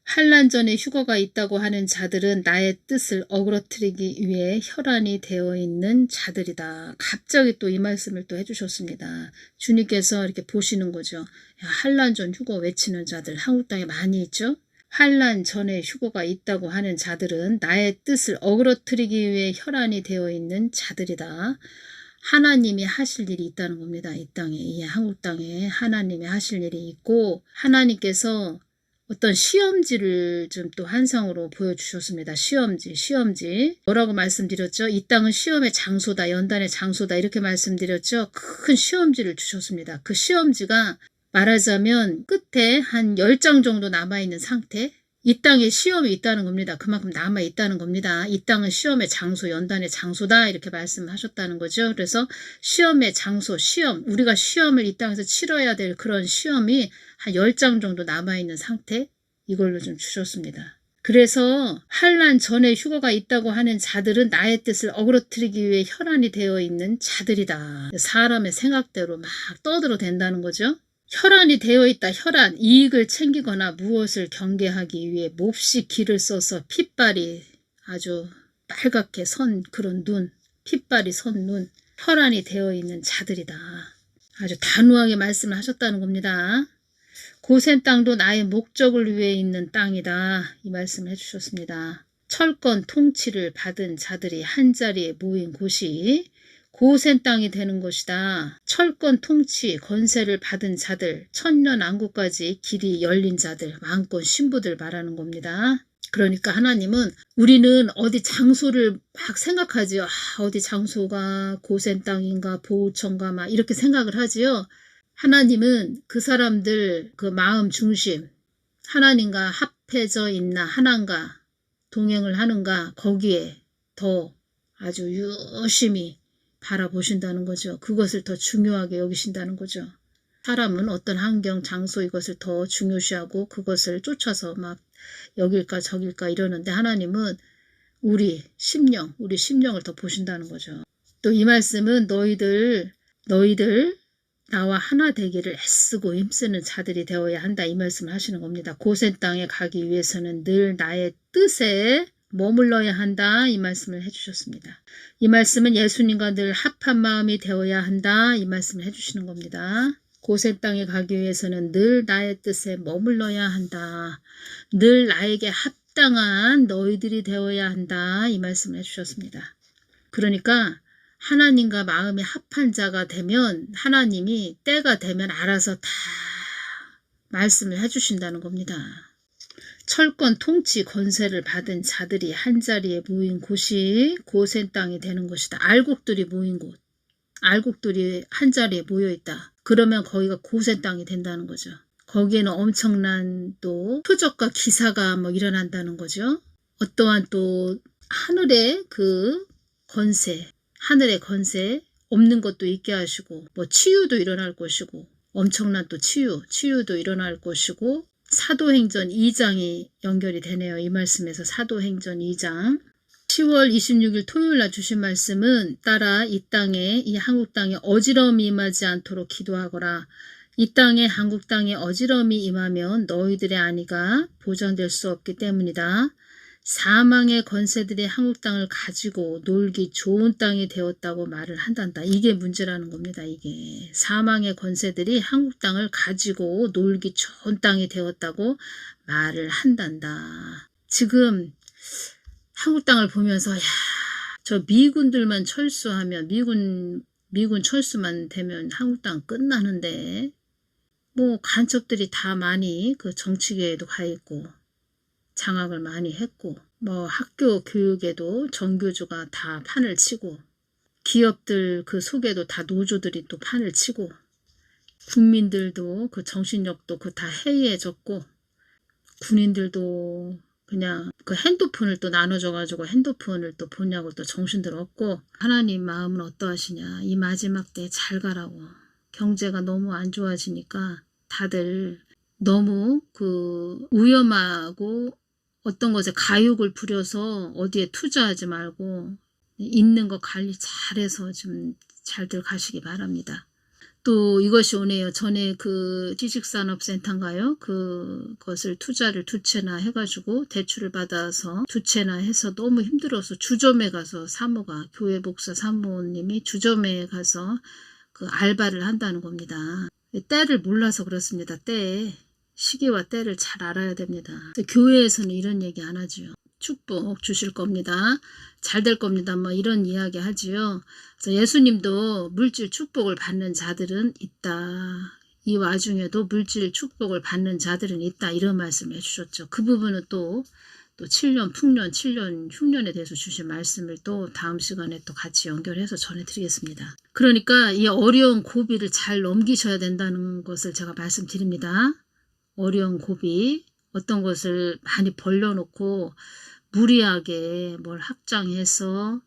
환난 전에 휴거가 있다고 하는 자들은 나의 뜻을 어그러뜨리기 위해 혈안이 되어 있는 자들이다. 갑자기 또 이 말씀을 또 해주셨습니다. 주님께서 이렇게 보시는 거죠. 환난 전 휴거 외치는 자들 한국 땅에 많이 있죠. 환난 전에 휴거가 있다고 하는 자들은 나의 뜻을 어그러뜨리기 위해 혈안이 되어 있는 자들이다. 하나님이 하실 일이 있다는 겁니다. 이 땅에, 이 한국 땅에 하나님이 하실 일이 있고, 하나님께서 어떤 시험지를 좀 또 환상으로 보여주셨습니다. 시험지. 뭐라고 말씀드렸죠? 이 땅은 시험의 장소다, 연단의 장소다, 이렇게 말씀드렸죠? 큰 시험지를 주셨습니다. 그 시험지가 말하자면 끝에 한 10장 정도 남아있는 상태, 이 땅에 시험이 있다는 겁니다. 그만큼 남아있다는 겁니다. 이 땅은 시험의 장소, 연단의 장소다, 이렇게 말씀하셨다는 거죠. 그래서 시험의 장소, 우리가 시험을 이 땅에서 치러야 될 그런 시험이 한 10장 정도 남아있는 상태, 이걸로 좀 주셨습니다. 그래서 환난 전에 휴거가 있다고 하는 자들은 나의 뜻을 어그러뜨리기 위해 혈안이 되어 있는 자들이다. 사람의 생각대로 막 떠들어댄다는 거죠. 혈안이 되어 있다. 혈안, 이익을 챙기거나 무엇을 경계하기 위해 몹시 기를 써서 핏발이 아주 빨갛게 선 그런 눈, 핏발이 선 눈, 혈안이 되어 있는 자들이다. 아주 단호하게 말씀을 하셨다는 겁니다. 고센 땅도 나의 목적을 위해 있는 땅이다. 이 말씀을 해주셨습니다. 철권 통치를 받은 자들이 한자리에 모인 곳이 고센 땅이 되는 것이다. 철권 통치 권세를 받은 자들, 천년왕국까지 길이 열린 자들, 왕권 신부들 말하는 겁니다. 그러니까 하나님은 우리는 어디 장소를 막 생각하지요. 어디 장소가 고센 땅인가 보호천가 막 이렇게 생각을 하지요. 하나님은 그 사람들 그 마음 중심, 하나님과 합해져 있나 하나님과 동행을 하는가 거기에 더 아주 유심히 바라보신다는 거죠. 그것을 더 중요하게 여기신다는 거죠. 사람은 어떤 환경, 장소 이것을 더 중요시하고 그것을 쫓아서 막 여길까 저길까 이러는데 하나님은 우리 심령을 더 보신다는 거죠. 또 이 말씀은 너희들 나와 하나 되기를 애쓰고 힘쓰는 자들이 되어야 한다. 이 말씀을 하시는 겁니다. 고센 땅에 가기 위해서는 늘 나의 뜻에 머물러야 한다. 이 말씀을 해주셨습니다. 이 말씀은 예수님과 늘 합한 마음이 되어야 한다. 이 말씀을 해주시는 겁니다. 고센 땅에 가기 위해서는 늘 나의 뜻에 머물러야 한다. 늘 나에게 합당한 너희들이 되어야 한다. 이 말씀을 해주셨습니다. 그러니까 하나님과 마음이 합한 자가 되면 하나님이 때가 되면 알아서 다 말씀을 해주신다는 겁니다. 철권 통치 권세를 받은 자들이 한자리에 모인 곳이 고센 땅이 되는 것이다. 알곡들이 모인 곳. 알곡들이 한자리에 모여있다. 그러면 거기가 고센 땅이 된다는 거죠. 거기에는 엄청난 또 표적과 기사가 일어난다는 거죠. 어떠한 또 하늘의 그 권세, 하늘의 권세 없는 것도 있게 하시고 치유도 일어날 것이고 엄청난 또 치유도 일어날 것이고 사도행전 2장이 연결이 되네요. 이 말씀에서 사도행전 2장 10월 26일 토요일날 주신 말씀은 따라 이 땅에 이 한국 땅에 어지러움이 임하지 않도록 기도하거라. 이 땅에 한국 땅에 어지러움이 임하면 너희들의 안위가 보장될 수 없기 때문이다. 사망의 권세들이 한국 땅을 가지고 놀기 좋은 땅이 되었다고 말을 한단다. 이게 문제라는 겁니다. 이게 사망의 권세들이 한국 땅을 가지고 놀기 좋은 땅이 되었다고 말을 한단다. 지금 한국 땅을 보면서 저 미군들만 철수하면 미군 철수만 되면 한국 땅 끝나는데 간첩들이 다 많이 그 정치계에도 가 있고 장악을 많이 했고 학교 교육에도 정교조가 다 판을 치고 기업들 그 속에도 다 노조들이 또 판을 치고 국민들도 그 정신력도 그 다 해이해졌고 군인들도 그냥 그 핸드폰을 또 나눠줘가지고 핸드폰을 또 보냐고 또 정신들 없고 하나님 마음은 어떠하시냐. 이 마지막 때에 잘 가라고. 경제가 너무 안 좋아지니까 다들 너무 그 위험하고 어떤 것에 가욕을 부려서 어디에 투자하지 말고 있는 거 관리 잘해서 좀 잘들 가시기 바랍니다. 또 이것이 오네요. 전에 그 지식산업센터인가요? 그것을 투자를 2채나 해가지고 대출을 받아서 2채나 해서 너무 힘들어서 주점에 가서 사모가 교회 목사 사모님이 주점에 가서 그 알바를 한다는 겁니다. 때를 몰라서 그렇습니다. 시기와 때를 잘 알아야 됩니다. 교회에서는 이런 얘기 안 하지요. 축복 주실 겁니다. 잘 될 겁니다. 뭐 이런 이야기 하지요. 그래서 예수님도 물질 축복을 받는 자들은 있다. 이 와중에도 물질 축복을 받는 자들은 있다. 이런 말씀을 해주셨죠. 그 부분은 또 7년, 풍년, 7년, 흉년에 대해서 주신 말씀을 또 다음 시간에 또 같이 연결해서 전해드리겠습니다. 그러니까 이 어려운 고비를 잘 넘기셔야 된다는 것을 제가 말씀드립니다. 어려운 고비, 어떤 것을 많이 벌려놓고 무리하게 뭘 확장해서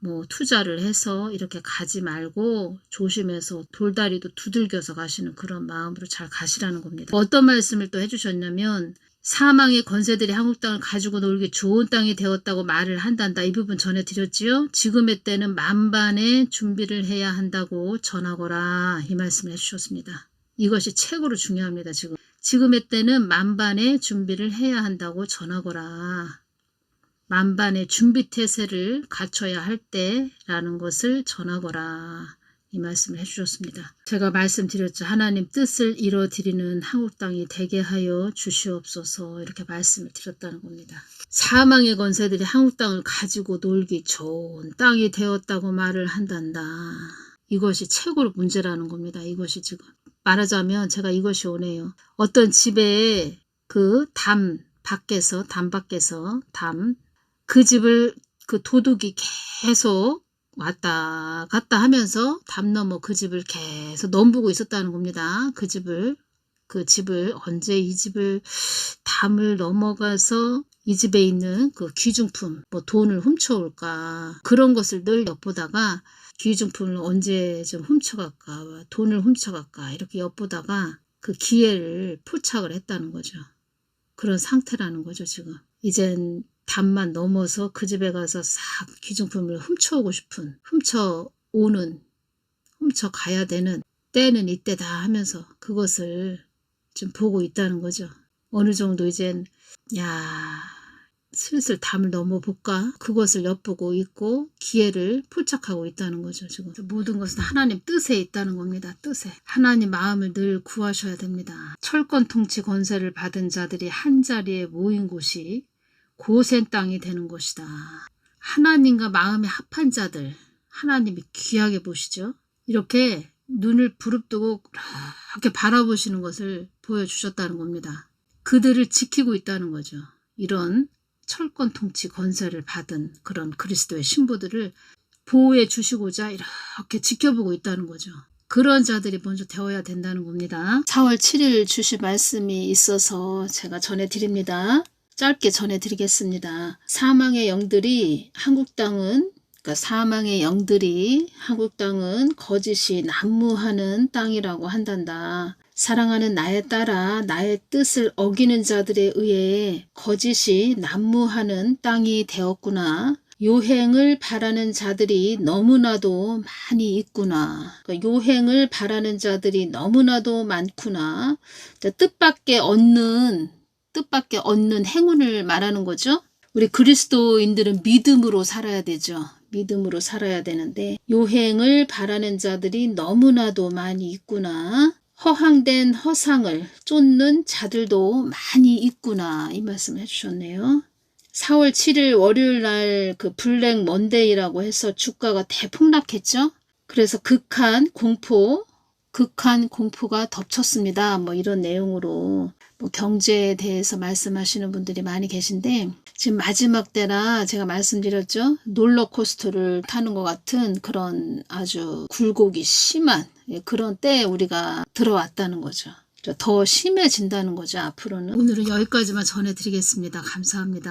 뭐 투자를 해서 이렇게 가지 말고 조심해서 돌다리도 두들겨서 가시는 그런 마음으로 잘 가시라는 겁니다. 어떤 말씀을 또 해주셨냐면 사망의 권세들이 한국 땅을 가지고 놀기 좋은 땅이 되었다고 말을 한단다. 이 부분 전해드렸지요. 지금의 때는 만반의 준비를 해야 한다고 전하거라. 이 말씀을 해주셨습니다. 이것이 최고로 중요합니다. 지금의 때는 만반의 준비를 해야 한다고 전하거라. 만반의 준비태세를 갖춰야 할 때라는 것을 전하거라. 이 말씀을 해주셨습니다. 제가 말씀드렸죠. 하나님 뜻을 이뤄드리는 한국 땅이 되게 하여 주시옵소서 이렇게 말씀을 드렸다는 겁니다. 사망의 권세들이 한국 땅을 가지고 놀기 좋은 땅이 되었다고 말을 한단다. 이것이 최고로 문제라는 겁니다. 이것이 지금. 말하자면 제가 이것이 오네요. 어떤 집에 그 담 밖에서 그 집을 그 도둑이 계속 왔다 갔다 하면서 담 넘어 그 집을 계속 넘보고 있었다는 겁니다. 그 집을 언제 이 집을 담을 넘어가서 이 집에 있는 그 귀중품 뭐 돈을 훔쳐올까 그런 것을 늘 엿보다가 귀중품을 언제 좀 훔쳐갈까 돈을 훔쳐갈까 이렇게 엿보다가 그 기회를 포착을 했다는 거죠. 그런 상태라는 거죠. 지금 이젠 담만 넘어서 그 집에 가서 싹 귀중품을 훔쳐오고 싶은 훔쳐가야 되는 때는 이때다 하면서 그것을 좀 보고 있다는 거죠. 어느 정도 이젠 슬슬 담을 넘어볼까? 그것을 엿보고 있고 기회를 포착하고 있다는 거죠. 지금 모든 것은 하나님 뜻에 있다는 겁니다. 뜻에. 하나님 마음을 늘 구하셔야 됩니다. 철권 통치 권세를 받은 자들이 한자리에 모인 곳이 고센 땅이 되는 것이다. 하나님과 마음이 합한 자들 하나님이 귀하게 보시죠. 이렇게 눈을 부릅뜨고 이렇게 바라보시는 것을 보여주셨다는 겁니다. 그들을 지키고 있다는 거죠. 이런 철권 통치 권세를 받은 그런 그리스도의 신부들을 보호해 주시고자 이렇게 지켜보고 있다는 거죠. 그런 자들이 먼저 되어야 된다는 겁니다. 4월 7일 주신 말씀이 있어서 제가 전해드립니다. 짧게 전해드리겠습니다. 사망의 영들이 한국 땅은 거짓이 난무하는 땅이라고 한단다. 사랑하는 나에 따라 나의 뜻을 어기는 자들에 의해 거짓이 난무하는 땅이 되었구나. 요행을 바라는 자들이 너무나도 많이 있구나. 요행을 바라는 자들이 너무나도 많구나. 뜻밖의 얻는 행운을 말하는 거죠. 우리 그리스도인들은 믿음으로 살아야 되죠. 믿음으로 살아야 되는데 요행을 바라는 자들이 너무나도 많이 있구나. 허황된 허상을 쫓는 자들도 많이 있구나. 이 말씀을 해주셨네요. 4월 7일 월요일 날 그 블랙 먼데이라고 해서 주가가 대폭락했죠. 그래서 극한 공포가 덮쳤습니다. 뭐 이런 내용으로 경제에 대해서 말씀하시는 분들이 많이 계신데 지금 마지막 때라 제가 말씀드렸죠. 롤러코스터를 타는 것 같은 그런 아주 굴곡이 심한 그런 때에 우리가 들어왔다는 거죠. 더 심해진다는 거죠. 앞으로는. 오늘은 여기까지만 전해드리겠습니다. 감사합니다.